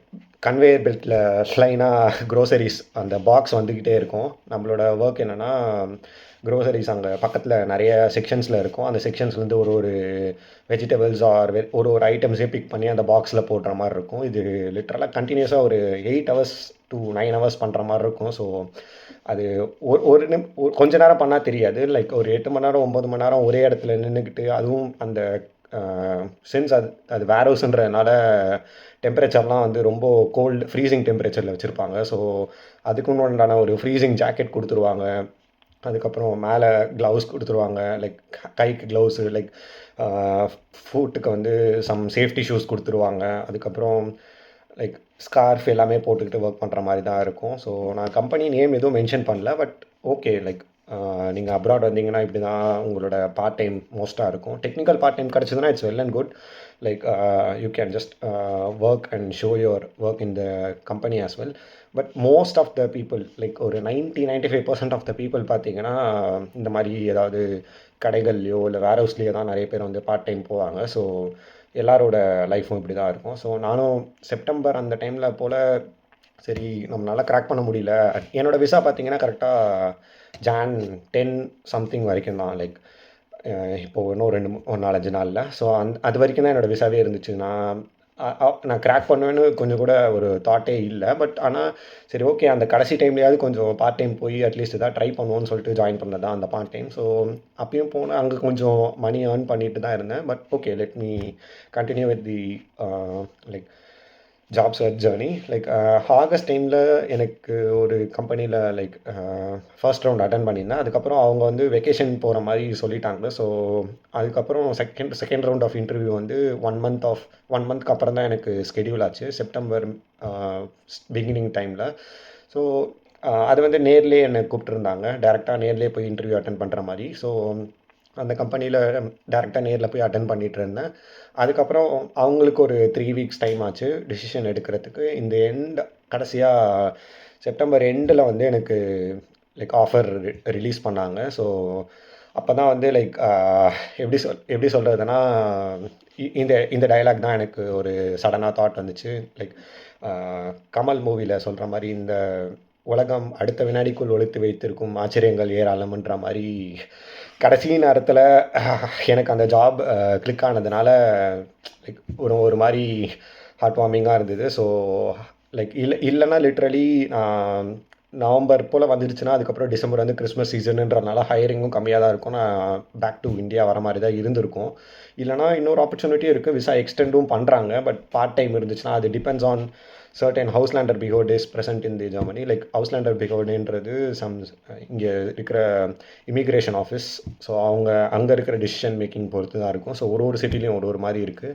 Speaker 1: கன்வேயர் பெல்ட்டில் லைனாக க்ரோசரிஸ் அந்த பாக்ஸ் வந்துக்கிட்டே இருக்கும். நம்மளோட ஒர்க் என்னென்னா, க்ரோசரிஸ் அங்கே பக்கத்தில் நிறைய செக்ஷன்ஸில் இருக்கும். அந்த செக்ஷன்ஸ்லேருந்து ஒரு வெஜிடபிள்ஸ் ஆர் ஒரு ஐட்டம்ஸே பிக் பண்ணி அந்த பாக்ஸில் போடுற மாதிரி இருக்கும். இது லிட்ரலாக கண்டினியூஸாக ஒரு 8 ஹவர்ஸ் to 9 ஹவர்ஸ் பண்ணுற மாதிரி இருக்கும். ஸோ அது ஒரு கொஞ்ச நேரம் பண்ணால் தெரியாது. லைக் ஒரு 8 மணி நேரம் 9 மணி நேரம் ஒரே இடத்துல நின்றுக்கிட்டு, அதுவும் அந்த சின்ஸ் அது வேர்ஹவுஸ்ன்றதுனால டெம்பரேச்சர்லாம் வந்து ரொம்ப கோல்டு ஃப்ரீசிங் டெம்பரேச்சரில் வச்சுருப்பாங்க. ஸோ அதுக்குன்னு உண்டான ஒரு ஃப்ரீசிங் ஜாக்கெட் கொடுத்துருவாங்க. அதுக்கப்புறம் மேலே க்ளவுஸ் கொடுத்துருவாங்க. லைக் கைக்கு க்ளவுஸு, லைக் ஃபுட்டுக்கு வந்து சம் சேஃப்டி ஷூஸ் கொடுத்துருவாங்க. அதுக்கப்புறம் லைக் ஸ்கார்ஃப் எல்லாமே போட்டுக்கிட்டு ஒர்க் பண்ணுற மாதிரி தான் இருக்கும். ஸோ நான் கம்பெனி நேம் எதுவும் மென்ஷன் பண்ணல. பட் ஓகே, லைக் நீங்கள் அப்ராட் வந்தீங்கன்னா இப்படி தான் உங்களோட பார்ட் டைம் மோஸ்ட்டாக இருக்கும். டெக்னிக்கல் பார்ட் டைம் கிடச்சதுன்னா it's well and good. Like you can just work and show your work in the company as well. But most of the people like ஒரு 95% of the people பார்த்தீங்கன்னா இந்த மாதிரி ஏதாவது கடைகள்லையோ இல்லை வேர்ஹவுஸ்லேயோ தான் நிறைய பேர் வந்து பார்ட் டைம் போவாங்க. ஸோ எல்லாரோட லைஃப்பும் இப்படி தான் இருக்கும். ஸோ நானும் செப்டம்பர் அந்த டைமில் போல் சரி நம்மளால் க்ராக் பண்ண முடியல. என்னோடய விசா பார்த்தீங்கன்னா கரெக்டாக ஜான் 10 சம்திங் வரைக்கும் தான். லைக் இப்போது இன்னும் ஒரு 4 5 நாளில். ஸோ அது வரைக்கும் தான் என்னோடய விசாவே இருந்துச்சு. நான் கிராக் பண்ணுவேன்னு கொஞ்சம் கூட ஒரு தாட்டே இல்லை. பட் ஆனால் சரி ஓகே, அந்த கடைசி டைம்லேயாவது கொஞ்சம் பார்ட் டைம் போய் அட்லீஸ்ட் எதாவது ட்ரை பண்ணுவோன்னு சொல்லிட்டு ஜாயின் பண்ணது தான் அந்த பார்ட் டைம். ஸோ அப்பயும் போனேன், அங்கே கொஞ்சம் மணி ஏர்ன் பண்ணிட்டு தான் இருந்தேன். But okay, let me continue with the like job search journey. Like August டைமில் எனக்கு ஒரு கம்பெனியில் லைக் ஃபர்ஸ்ட் ரவுண்ட் அட்டன் பண்ணியிருந்தேன். அதுக்கப்புறம் அவங்க வந்து வெக்கேஷன் போகிற மாதிரி சொல்லிட்டாங்க. ஸோ அதுக்கப்புறம் செகண்ட் ரவுண்ட் ஆஃப் இன்டர்வியூ வந்து 1 மந்த்க்கு அப்புறம் தான் எனக்கு ஸ்கெடியூல் ஆச்சு, செப்டம்பர் பிகினிங் டைமில். ஸோ அது வந்து நேர்லேயே என்னை கூப்பிட்டுருந்தாங்க, டேரெக்டாக நேர்லேயே போய் இன்டர்வியூ அட்டன் பண்ணுற மாதிரி. ஸோ அந்த கம்பெனியில் டேரெக்டாக நேரில் போய் அட்டன் பண்ணிகிட்டு இருந்தேன். அதுக்கப்புறம் அவங்களுக்கு ஒரு 3 வீக்ஸ் டைம் ஆச்சு டிசிஷன் எடுக்கிறதுக்கு. இந்த கடைசியாக செப்டம்பர் எண்டில் வந்து எனக்கு லைக் ஆஃபர் ரிலீஸ் பண்ணாங்க. ஸோ அப்போ தான் வந்து லைக் எப்படி சொல்கிறதுனா, இந்த இந்த டயலாக் தான் எனக்கு ஒரு சடனாக தாட் வந்துச்சு. லைக் கமல் மூவியில் சொல்கிற மாதிரி, இந்த உலகம் அடுத்த வினாடிக்குள் ஒளித்து வைத்திருக்கும் ஆச்சரியங்கள் ஏராளம்ன்ற மாதிரி கடைசி நேரத்தில் எனக்கு அந்த ஜாப் கிளிக் ஆனதுனால லைக் ஒரு மாதிரி ஹார்ட் வார்மிங்காக இருந்தது. ஸோ லைக் இல்லைன்னா லிட்ரலி நவம்பர் போல் வந்துடுச்சுன்னா அதுக்கப்புறம் டிசம்பர் வந்து கிறிஸ்மஸ் சீசனுன்றனால ஹையரிங்கும் கம்மியாக தான் இருக்கும். நான் பேக் டு இந்தியா வர மாதிரி தான் இருந்திருக்கும். இல்லைனா இன்னொரு ஆப்பர்ச்சுனிட்டியும் இருக்குது, விசா எக்ஸ்டெண்டும் பண்ணுறாங்க. பட் பார்ட் டைம் இருந்துச்சுன்னா அது டிபெண்ட்ஸ் ஆன் சர்டன் ஹவுஸ்லேண்டர் பிஹோட் is present in the Germany. Like ஹவுஸ்லேண்டர் பிஹோடுன்றது இங்கே இருக்கிற இமிக்ரேஷன் ஆஃபீஸ். ஸோ அங்கே இருக்கிற டிசிஷன் மேக்கிங் பொறுத்து தான் இருக்கும். ஸோ ஒரு சிட்டிலையும் ஒரு மாதிரி இருக்குது.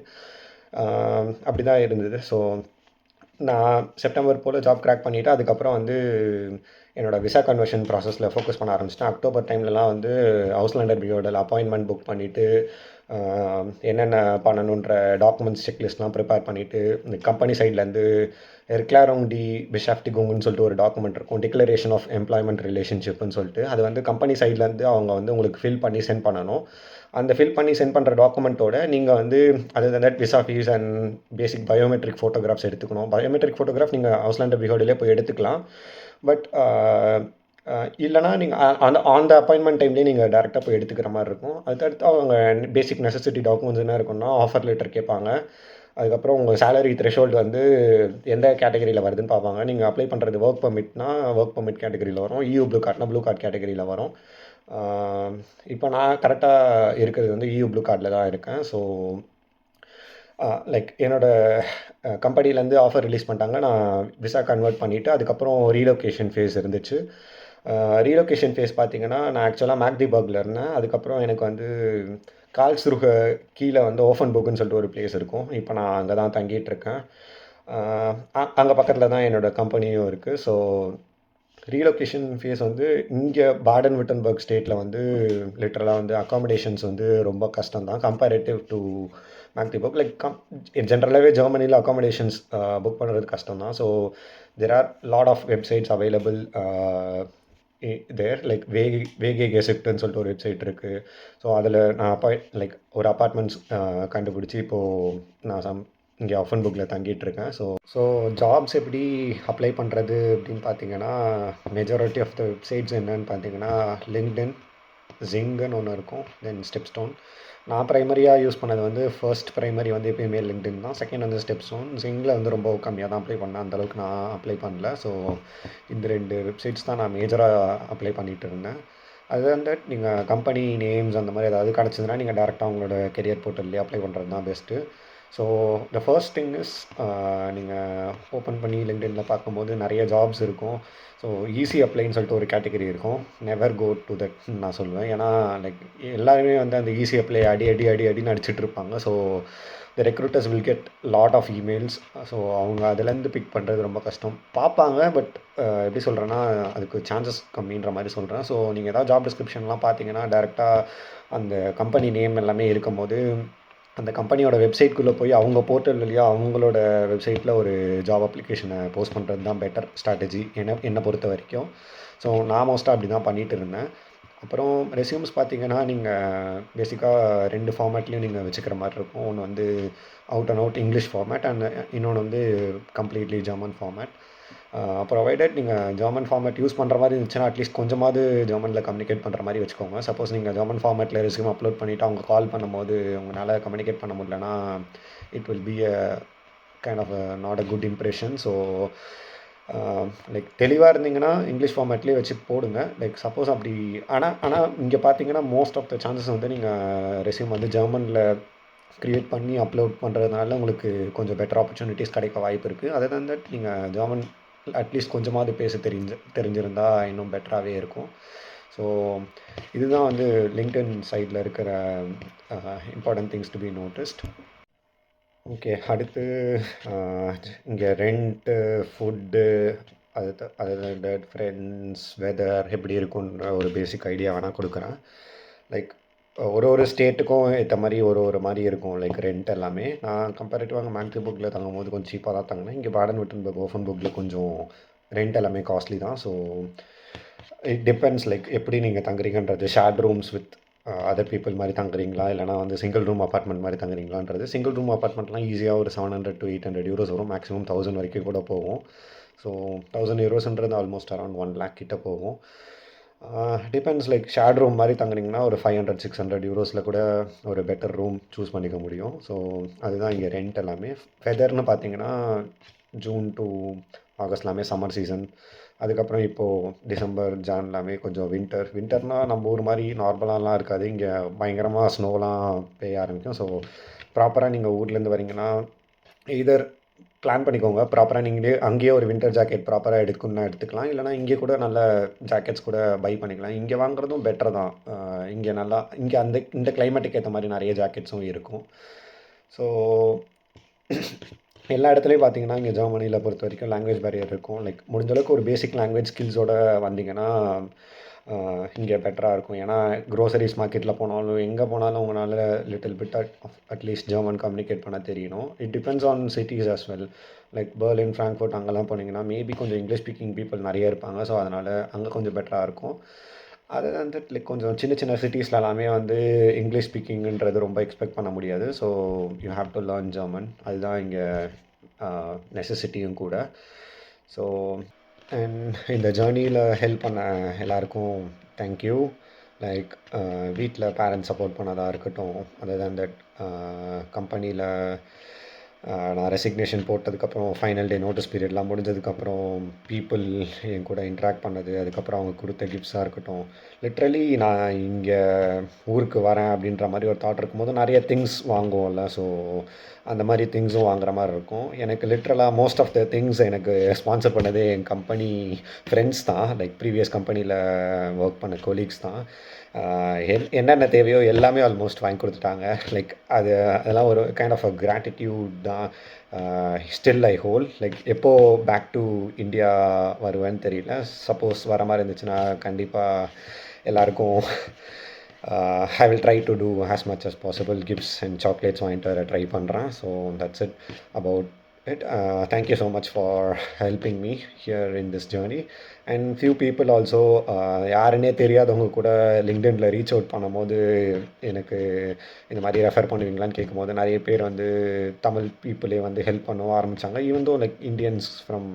Speaker 1: அப்படி தான் இருந்தது. ஸோ நான் செப்டம்பர் போல் ஜாப் கிராக் பண்ணிவிட்டு அதுக்கப்புறம் வந்து என்னோடய விசா கன்வர்ஷன் ப்ராசஸில் ஃபோக்கஸ் பண்ண ஆரம்பிச்சிட்டேன். அக்டோபர் டைம்லலாம் வந்து ஹவுஸ்லேண்டர் பிஹோடில் அப்பாயின்மெண்ட் புக் பண்ணிவிட்டு என்னென்ன பண்ணணுன்ற டாக்குமெண்ட்ஸ் செக்லிஸ்ட்லாம் ப்ரிப்பேர் பண்ணிவிட்டு, இந்த கம்பெனி சைட்லேருந்து எர்க்லாரோங் டி பெஷாஃப்டிகோங்கன்னு சொல்லிட்டு ஒரு டாக்குமெண்ட் இருக்கும், டிக்ளரேஷன் ஆஃப் எம்ப்ளாய்மெண்ட் ரிலேஷன்ஷிப்னு சொல்லிட்டு. அது வந்து கம்பெனி சைட்லேருந்து அவங்க வந்து உங்களுக்கு ஃபில் பண்ணி சென்ட் பண்ணணும். அந்த ஃபில் பண்ணி சென்ட் பண்ணுற டாக்குமெண்ட்டோட நீங்கள் வந்து that visa fees and basic biometric photographs எடுத்துக்கணும். பயோமெட்ரிக் ஃபோட்டோகிராஃப் நீங்கள் ஹவுஸ்லேண்டர் பிஹோடிலே போய் எடுத்துக்கலாம். பட் இல்லைனா நீங்கள் அந்த அப்பாயின்மெண்ட் டைம்லேயே நீங்கள் டேரெக்டாக போய் எடுத்துக்கிற மாதிரி இருக்கும். அதுக்கடுத்து அவங்க பேசிக் நெசசிட்டி டாக்குமெண்ட்ஸ் என்ன இருக்குன்னா, ஆஃபர் லெட்டர் கேட்பாங்க. அதுக்கப்புறம் உங்கள் சேலரி த்ரெஷோல்டு வந்து எந்த கேட்டகரியில் வருதுன்னு பார்ப்பாங்க. நீங்கள் அப்ளை பண்ணுறது ஒர்க் பர்மிட்னா ஒர்க் பர்மிட் கேட்டகரியில் வரும். ப்ளூ கார்ட்னா ப்ளூ கார்ட் கேட்டகரியில் வரும். இப்போ நான் கரெக்டாக இருக்கிறது வந்து ப்ளூ கார்டில் தான் இருக்கேன். ஸோ லைக் என்னோடய கம்பெனிலேருந்து ஆஃபர் ரிலீஸ் பண்ணிட்டாங்க. நான் விசா கன்வெர்ட் பண்ணிவிட்டு அதுக்கப்புறம் ரீலொகேஷன் ஃபேஸ் இருந்துச்சு. ரீலொகேஷன் ஃபேஸ் பார்த்தீங்கன்னா, நான் ஆக்சுவலாக மேக்டிபர்கில் இருந்தேன். அதுக்கப்புறம் எனக்கு வந்து கால்ஸ்ருஹ கீழே வந்து ஓஃபன்பர்க்னு சொல்லிட்டு ஒரு பிளேஸ் இருக்கும். இப்போ நான் அங்கே தான் தங்கிட்டுருக்கேன். அங்கே பக்கத்தில் தான் என்னோடய கம்பெனியும் இருக்குது. ஸோ ரீலொகேஷன் ஃபேஸ் வந்து இங்கே பாடன் விட்டன்பர்க் ஸ்டேட்டில் வந்து லிட்டரலாக வந்து அக்காமடேஷன்ஸ் வந்து ரொம்ப கஷ்டம் தான் கம்பேரேட்டிவ் டு மேக்டிபர்க். லைக் ஜென்ரலாகவே ஜெர்மனியில் அக்காமடேஷன்ஸ் புக் பண்ணுறது கஷ்டம் தான். So there are lot of websites available there. Like வேகே கெசெப்ட்னு சொல்லிட்டு ஒரு வெப்சைட் இருக்குது. ஸோ அதில் நான் லைக் ஒரு அப்பார்ட்மெண்ட்ஸ் கண்டுபிடிச்சி இப்போது நான் இங்கே ஆஃபன்பர்க்கில் தங்கிட்டுருக்கேன். ஸோ ஜாப்ஸ் எப்படி அப்ளை பண்ணுறது அப்படின்னு பார்த்தீங்கன்னா, மெஜாரிட்டி ஆஃப் த வெப்சைட்ஸ் என்னன்னு பார்த்தீங்கன்னா, லிங்க்டின், ஜிங்குன்னு ஒன்று இருக்கும், தென் ஸ்டெப்ஸ்டோன். நான் ப்ரைமரியாக யூஸ் பண்ணது வந்து ஃபர்ஸ்ட் ப்ரைமரி வந்து எப்பயுமே லிங்க்டின் தான். செகண்ட் வந்து ஸ்டெப்ஸ்டோன். ஜிங்கில் வந்து ரொம்ப கம்மியாக தான் அப்ளை பண்ணேன், அந்தளவுக்கு நான் அப்ளை பண்ணல. ஸோ இந்த 2 வெப்சைட்ஸ் தான் நான் மேஜராக அப்ளை பண்ணிகிட்டு இருந்தேன். அது வந்து நீங்கள் கம்பெனி நேம்ஸ் அந்த மாதிரி ஏதாவது கிடச்சிதுன்னா நீங்கள் டேரெக்டாக உங்களோட கெரியர் போர்ட்டல்லே அப்ளை பண்ணுறது தான் best. So the first thing is, நீங்கள் ஓப்பன் பண்ணி லிங்க்டினில் பார்க்கும்போது நிறைய ஜாப்ஸ் இருக்கும். ஸோ ஈஸி அப்ளைன்னு சொல்லிட்டு ஒரு கேட்டகரி இருக்கும். நெவர் கோ டு தட் நான் சொல்லுவேன். ஏன்னா லைக் எல்லாருமே வந்து அந்த ஈஸி அப்ளை அடின்னு அடிச்சிட்ருப்பாங்க. So the recruiters will get lot of emails. So அவங்க அதுலேருந்து பிக் பண்ணுறது ரொம்ப கஷ்டம். பார்ப்பாங்க, பட் எப்படி சொல்கிறேன்னா, அதுக்கு சான்சஸ் கம்மின்ற மாதிரி சொல்கிறேன். ஸோ நீங்கள் ஏதாவது ஜாப் டிஸ்கிரிப்ஷன்லாம் பார்த்தீங்கன்னா, டேரெக்டாக அந்த கம்பெனி நேம் எல்லாமே இருக்கும்போது அந்த கம்பெனியோட வெப்சைட்குள்ளே போய் அவங்க போர்ட்டல் வழியா அவங்களோட வெப்சைட்டில் ஒரு ஜாப் அப்ளிகேஷனை போஸ்ட் பண்ணுறது தான் பெட்டர் ஸ்ட்ராட்டஜி என்னை பொறுத்த வரைக்கும். ஸோ நான் மோஸ்ட்டாக அப்படி தான் பண்ணிகிட்டு இருந்தேன். அப்புறம் ரெஸ்யூம்ஸ் பார்த்தீங்கன்னா, நீங்கள் பேசிக்காக 2 ஃபார்மேட்லேயும் நீங்கள் வச்சுக்கிற மாதிரி இருக்கும். ஒன்று வந்து out and out English format, and இன்னொன்று வந்து கம்ப்ளீட்லி ஜெர்மன் ஃபார்மேட். ப்ரொவைடட் நீங்கள் ஜெர்மன் ஃபார்மேட் யூஸ் பண்ணுற மாதிரி இருந்துச்சுன்னா அட்லீஸ்ட் கொஞ்சமாவது ஜெர்மனில் கம்யூனிகேட் பண்ணுற மாதிரி வச்சுக்கோங்க. சப்போஸ் நீங்கள் ஜெர்மன் ஃபார்மேட்டில் ரெஸ்யூம் அப்லோட் பண்ணிவிட்டு அவங்க கால் பண்ணும்போது உங்களால் கம்யூனிகேட் பண்ண முடியலன்னா it will be a kind of not a good impression. So like தெளிவாக இருந்தீங்கன்னா இங்கிலீஷ் ஃபார்மேட்லேயே வச்சு போடுங்க. லைக் சப்போஸ் அப்படி ஆனால் இங்கே பார்த்தீங்கன்னா மோஸ்ட் ஆஃப் த சான்சஸ் வந்து நீங்கள் ரெஸ்யூம் வந்து ஜெர்மனில் க்ரியேட் பண்ணி அப்லோட் பண்ணுறதுனால உங்களுக்கு கொஞ்சம் பெட்டர் ஆப்பர்ச்சுனிட்டிஸ் கிடைக்க வாய்ப்பு இருக்குது. அதர் தன் தட் நீங்கள் ஜெர்மன் அட்லீஸ்ட் கொஞ்சமாவது பேச தெரிஞ்சிருந்தால் இன்னும் பெட்டராகவே இருக்கும். ஸோ இதுதான் வந்து லிங்க்டின் சைடில் இருக்கிற important things to be noticed. Okay, அடுத்து இங்கே ரெண்ட்டு, ஃபுட்டு, அது ஃப்ரெண்ட்ஸ், வெதர் எப்படி இருக்குன்ற ஒரு பேசிக் ஐடியா வேணால் கொடுக்குறேன். லைக் ஒரு ஸ்டேட்டுக்கும் ஏற்ற மாதிரி ஒரு மாதிரி இருக்கும் லைக் ரெண்ட் எல்லாமே. நான் கம்பேரிட்டிவாக மேக்ஸிபுக்கில் தங்கும்போது கொஞ்சம் சீப்பாக தான் தங்கினேன். இங்கே பாடன் விட்டன்பர்க், ஓஃபன்பர்க்கில் கொஞ்சம் ரெண்ட் எல்லாமே காஸ்ட்லி தான். ஸோ இட் டிபெண்ட்ஸ் லைக் எப்படி நீங்கள் தங்குறீங்கன்றது. Shared rooms with other people மாதிரி தங்குறீங்களா, இல்லைனா வந்து சிங்கிள் ரூம் அப்பார்ட்மெண்ட் மாதிரி தங்குறீங்களான்றது. சிங்கிள் ரூம் அப்பார்ட்மெண்ட்லாம் ஈஸியாக ஒரு 700 to 800 euros வரும். மேக்ஸிமம் 1000 வரைக்கும் கூட போகும். So 1000 euros almost around 1 lakh கிட்ட போகும். டிபெண்ட்ஸ் லைக் ஷேர்ட் ரூம் மாதிரி தங்குனீங்கன்னா ஒரு 500-600 யூரோஸில் கூட ஒரு பெட்டர் ரூம் சூஸ் பண்ணிக்க முடியும். ஸோ அதுதான் இங்கே ரெண்ட் எல்லாமே. வெதர்னு பார்த்தீங்கன்னா ஜூன் டு ஆகஸ்ட் எல்லாமே சம்மர் சீசன். அதுக்கப்புறம் இப்போது டிசம்பர், ஜான் எல்லாமே கொஞ்சம் வின்டர்னால் நம்ம ஊர் மாதிரி நார்மலாலாம் இருக்காது. இங்கே பயங்கரமாக ஸ்னோலாம் பெய்ய ஆரம்பிக்கும். ஸோ ப்ராப்பராக நீங்கள் ஊர்லேருந்து வரீங்கன்னா இதர் பிளான் பண்ணிக்கோங்க. ப்ராப்பராக நீங்களே அங்கேயே ஒரு வின்டர் ஜாக்கெட் ப்ராப்பராக எடுத்துக்கலாம். இல்லைனா இங்கே கூட நல்ல ஜாக்கெட்ஸ் கூட பை பண்ணிக்கலாம். இங்கே வாங்குறதும் பெட்டர் தான். இங்கே இந்த கிளைமேட்டுக்கு ஏற்ற மாதிரி நிறைய ஜாக்கெட்ஸும் இருக்கும். ஸோ எல்லா இடத்துலையும் பார்த்தீங்கன்னா இங்கே ஜெர்மனியில் பொறுத்த வரைக்கும் லாங்குவேஜ் பேரியர் இருக்கும். லைக் முடிஞ்சளவுக்கு ஒரு பேசிக் லாங்குவேஜ் ஸ்கில்ஸோடு வந்தீங்கன்னா இங்கே பெட்டராக இருக்கும். ஏன்னா க்ரோசரிஸ் மார்க்கெட்டில் போனாலும் எங்கே போனாலும் உங்களால் little bit at least German communicate பண்ண தெரியணும். It depends on cities as well. Like Berlin, Frankfurt அங்கெல்லாம் போனீங்கன்னா மேபி கொஞ்சம் இங்கிலீஷ் ஸ்பீக்கிங் பீப்புள் நிறைய இருப்பாங்க. ஸோ அதனால் அங்கே கொஞ்சம் பெட்டராக இருக்கும். அது வந்து லைக் கொஞ்சம் சின்ன சிட்டிஸில் எல்லாமே வந்து இங்கிலீஷ் ஸ்பீக்கிங்ன்றது ரொம்ப எக்ஸ்பெக்ட் பண்ண முடியாது. So you have to learn German. அதுதான் இங்கே நெசசிட்டியும் கூட. ஸோ அண்ட் இந்த ஜேர்னியில் ஹெல்ப் பண்ண எல்லாருக்கும் தேங்க்யூ. லைக் வீட்டில் பேரண்ட்ஸ் சப்போர்ட் பண்ணதாக இருக்கட்டும், அதர் தேன் தட் கம்பெனியில் நான் ரெசிக்னேஷன் போட்டதுக்கப்புறம் ஃபைனல் டே நோட்டீஸ் பீரியட்லாம் முடிஞ்சதுக்கப்புறம் பீப்புள் என் கூட இன்ட்ராக்ட் பண்ணது, அதுக்கப்புறம் அவங்க கொடுத்த கிஃப்ட்ஸாக இருக்கட்டும். லிட்ரலி நான் இங்கே ஊருக்கு வரேன் அப்படின்ற மாதிரி ஒரு தாட் இருக்கும்போது நிறைய திங்ஸ் வாங்குவோம்ல. ஸோ அந்த மாதிரி திங்ஸும் வாங்குற மாதிரி இருக்கும். எனக்கு லிட்ரலாக மோஸ்ட் ஆஃப் த திங்ஸ் எனக்கு ஸ்பான்சர் பண்ணதே என் கம்பெனி ஃப்ரெண்ட்ஸ் தான். லைக் ப்ரீவியஸ் கம்பெனியில் ஒர்க் பண்ண கொலீக்ஸ் தான். என்னென்ன தேவையோ எல்லாமே ஆல்மோஸ்ட் வாங்கி கொடுத்துட்டாங்க. லைக் அதெல்லாம் ஒரு கைண்ட் ஆஃப் அ கிராட்டிடியூட் தான். ஸ்டில் ஐ ஹோல் லைக் எப்போது பேக் டு இந்தியா வருவேன்னு தெரியல. சப்போஸ் வர மாதிரி இருந்துச்சுன்னா கண்டிப்பாக எல்லாருக்கும் I will try to do as much as possible. Gifts and chocolates வாங்கிட்டு வர ட்ரை பண்ணுறேன். So that's it about it. Thank you so much for helping me here in this journey. And few people also யாருன்னே தெரியாதவங்க கூட லிங்க்டின்ல reach out பண்ணும்போது எனக்கு இந்த மாதிரி ரெஃபர் பண்ணுவீங்களான்னு கேட்கும்போது நிறைய பேர் வந்து தமிழ் பீப்புளே வந்து ஹெல்ப் பண்ணவும் ஆரம்பித்தாங்க. Even though like Indians from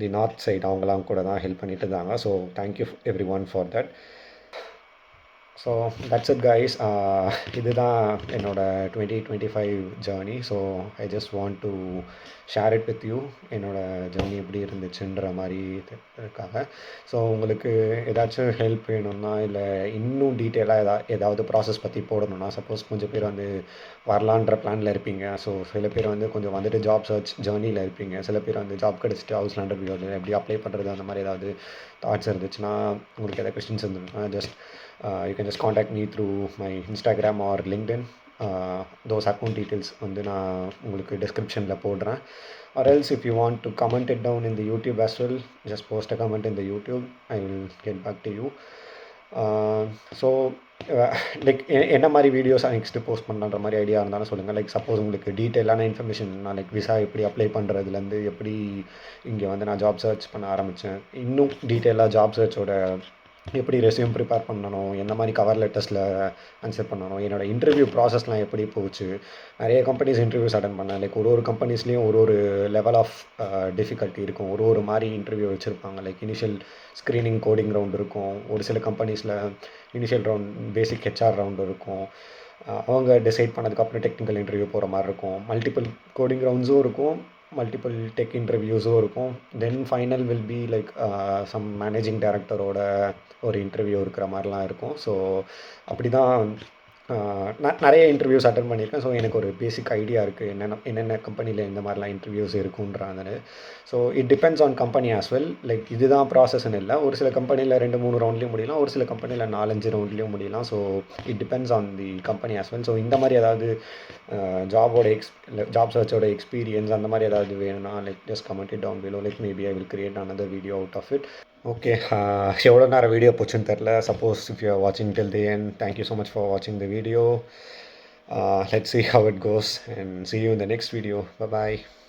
Speaker 1: the north side அவங்களாம் கூட தான் ஹெல்ப் பண்ணிட்டு இருந்தாங்க. So thank you everyone for that. So that's it guys. இதுதான் என்னோடய 2025 journey. So I just want to share it with you. என்னோடய ஜேர்னி எப்படி இருந்துச்சுன்ற மாதிரி இருக்காங்க. ஸோ உங்களுக்கு ஏதாச்சும் ஹெல்ப் வேணும்னா, இல்லை இன்னும் டீட்டெயிலாக ஏதாவது ப்ராசஸ் பற்றி போடணும்னா, சப்போஸ் கொஞ்சம் பேர் வந்து வரலான்ற பிளானில் இருப்பீங்க. ஸோ சில பேர் வந்து கொஞ்சம் வந்துட்டு ஜாப் சர்ச் ஜேர்னியில் இருப்பீங்க. சில பேர் வந்து ஜாப் கிடச்சிட்டு ஹவுஸ் லேண்டர் வீடு எப்படி அப்ளை பண்ணுறது அந்த மாதிரி ஏதாவது தாட்ஸ் இருந்துச்சுன்னா, உங்களுக்கு எதாவது கொஸ்டின்ஸ் இருந்துச்சுன்னா just you can just contact me through my Instagram or LinkedIn. Those account details வந்து நான் உங்களுக்கு டிஸ்கிரிப்ஷனில் போடுறேன். or else if you want to comment it down in the YouTube as well, just post a comment in the YouTube. I will get back to you. So like என்ன மாதிரி videos next post பண்ணலான்ற மாதிரி idea இருந்தாலும் சொல்லுங்கள். Like suppose உங்களுக்கு டீட்டெயிலான information, நான் like visa எப்படி apply பண்ணுறதுலேருந்து எப்படி இங்கே வந்து நான் ஜாப் சர்ச் பண்ண ஆரம்பித்தேன், இன்னும் டீட்டெயிலாக ஜாப் சர்ச்சோட எப்படி ரெஸ்யூம் ப்ரிப்பேர் பண்ணணும், எந்த மாதிரி கவர் லெட்டர்ஸில் ஆன்சர் பண்ணணும், என்னோடய இன்டர்வியூ ப்ராசஸ்லாம் எப்படி போச்சு. நிறைய கம்பெனிஸ் இன்டர்வியூஸ் அட்டன் பண்ணேன். லைக் ஒரு கம்பெனிஸ்லேயும் ஒரு லெவல் ஆஃப் டிஃபிகல்ட்டி இருக்கும். ஒரு மாதிரி இன்டர்வியூ வச்சுருப்பாங்க. Like initial screening coding round இருக்கும். ஒரு சில கம்பெனிஸில் இனிஷியல் ரவுண்ட் பேசிக் ஹெச்ஆர் ரவுண்ட் இருக்கும். அவங்க டிசைட் பண்ணதுக்கப்புறம் டெக்னிக்கல் இன்டர்வியூ போகிற மாதிரி இருக்கும். மல்டிபிள் கோடிங் ரவுண்ட்ஸும் இருக்கும், மல்டிபிள் டெக் இன்டர்வியூஸும் இருக்கும். Then final will be like some managing டைரக்டரோட ஒரு இன்டர்வியூ இருக்கிற மாதிரிலாம் இருக்கும். ஸோ அப்படி தான் நான் நிறைய இன்டர்வியூஸ் அட்டன் பண்ணியிருக்கேன். ஸோ எனக்கு ஒரு பேசிக் ஐடியா இருக்குது என்னென்ன கம்பெனியில் இந்த மாதிரிலாம் இன்டர்வியூஸ் இருக்குன்றாங்கன்னு. So it depends on company as well. Like இதுதான் ப்ராசஸ்ன்னு இல்லை. ஒரு சில கம்பெனியில் 2-3 ரவுண்ட்லேயும் முடியலாம், ஒரு சில கம்பெனியில் 4-5 ரவுண்ட்லேயும் முடியலாம். So it depends on the company as well. So இந்த மாதிரி ஏதாவது ஜாப் சர்ச்சோட எக்ஸ்பீரியன்ஸ் அந்த மாதிரி ஏதாவது வேணும்னா like just comment it down below. Like maybe I will create another video out of it. Okay, எவ்வளோ நேரம் வீடியோ போச்சுன்னு தெரில. சப்போஸ் இஃப் யூ ஆர் வாட்சிங் டில் the end, thank you so much for வாட்சிங் the video. Let's see how it goes and see you in the next video. Bye bye.